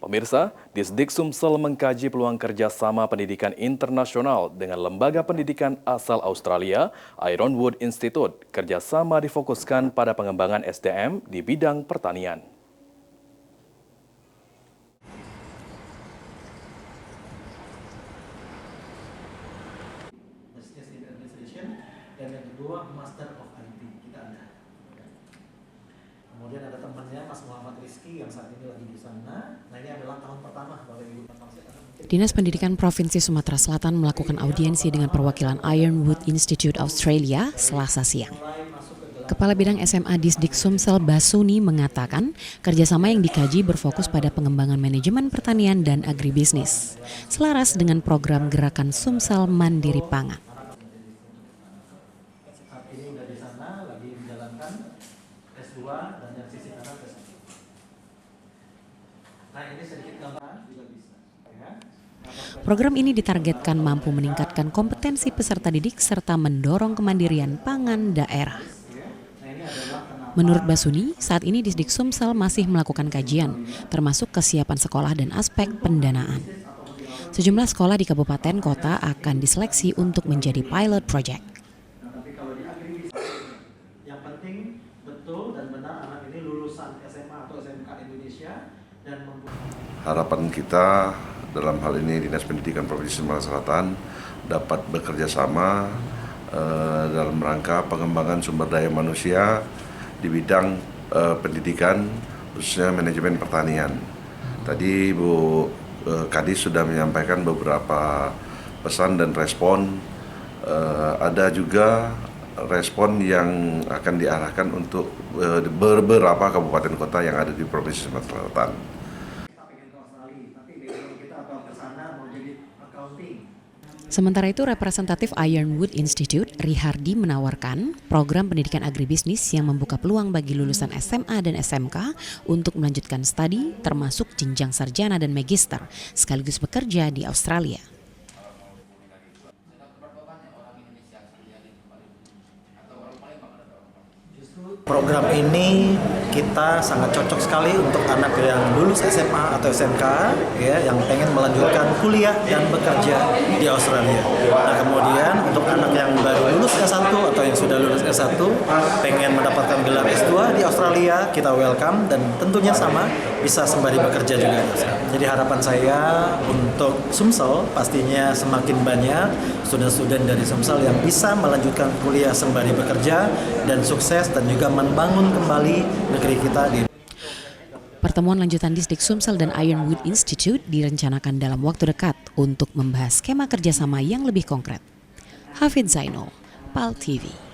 Pemirsa, Disdik Sumsel mengkaji peluang kerjasama pendidikan internasional dengan lembaga pendidikan asal Australia, Ironwood Institute. Kerjasama difokuskan pada pengembangan SDM di bidang pertanian. Dan yang kedua Master of IT kita ada. Kemudian ada temannya Mas Muhammad Rizky yang saat ini lagi di sana. Nah ini adalah tahun pertama Bapak Ibu. Dinas Pendidikan Provinsi Sumatera Selatan melakukan audiensi dengan perwakilan Ironwood Institute Australia Selasa siang. Kepala Bidang SMA Disdik Sumsel Basuni mengatakan kerjasama yang dikaji berfokus pada pengembangan manajemen pertanian dan agribisnis, selaras dengan program gerakan Sumsel Mandiri Pangan. S2 dan yang sisi kanan S1. Nah ini sedikit gambaran juga bisa. Ya. Program ini ditargetkan mampu meningkatkan kompetensi peserta didik serta mendorong kemandirian pangan daerah. Menurut Basuni, saat ini Disdik Sumsel masih melakukan kajian, termasuk kesiapan sekolah dan aspek pendanaan. Sejumlah sekolah di kabupaten kota akan diseleksi untuk menjadi pilot project. Betul dan benar anak ini lulusan SMA atau SMK Indonesia dan harapan kita dalam hal ini Dinas Pendidikan Provinsi Sumatera Selatan dapat bekerja sama dalam rangka pengembangan sumber daya manusia di bidang pendidikan khususnya manajemen pertanian. Tadi Bu Kadis sudah menyampaikan beberapa pesan dan respon. Ada juga respon yang akan diarahkan untuk beberapa kabupaten kota yang ada di Provinsi Sumatera Selatan. Sementara itu, representatif Ironwood Institute, Rihardi, menawarkan program pendidikan agribisnis yang membuka peluang bagi lulusan SMA dan SMK untuk melanjutkan studi, termasuk jenjang sarjana dan magister, sekaligus bekerja di Australia. Program ini kita sangat cocok sekali untuk anak yang lulus SMA atau SMK ya, yang pengen melanjutkan kuliah dan bekerja di Australia. Nah kemudian untuk anak yang baru lulus S1 atau yang sudah lulus S1 pengen mendapatkan gelar S2 di Australia, kita welcome dan tentunya sama bisa sembari bekerja juga. Jadi harapan saya untuk Sumsel pastinya semakin banyak student-student dari Sumsel yang bisa melanjutkan kuliah sembari bekerja dan sukses dan juga membangun kembali negeri kita. Pertemuan lanjutan Disdik Sumsel dan Ironwood Institute direncanakan dalam waktu dekat untuk membahas skema kerjasama yang lebih konkret. Hafid Zainul, PAL TV.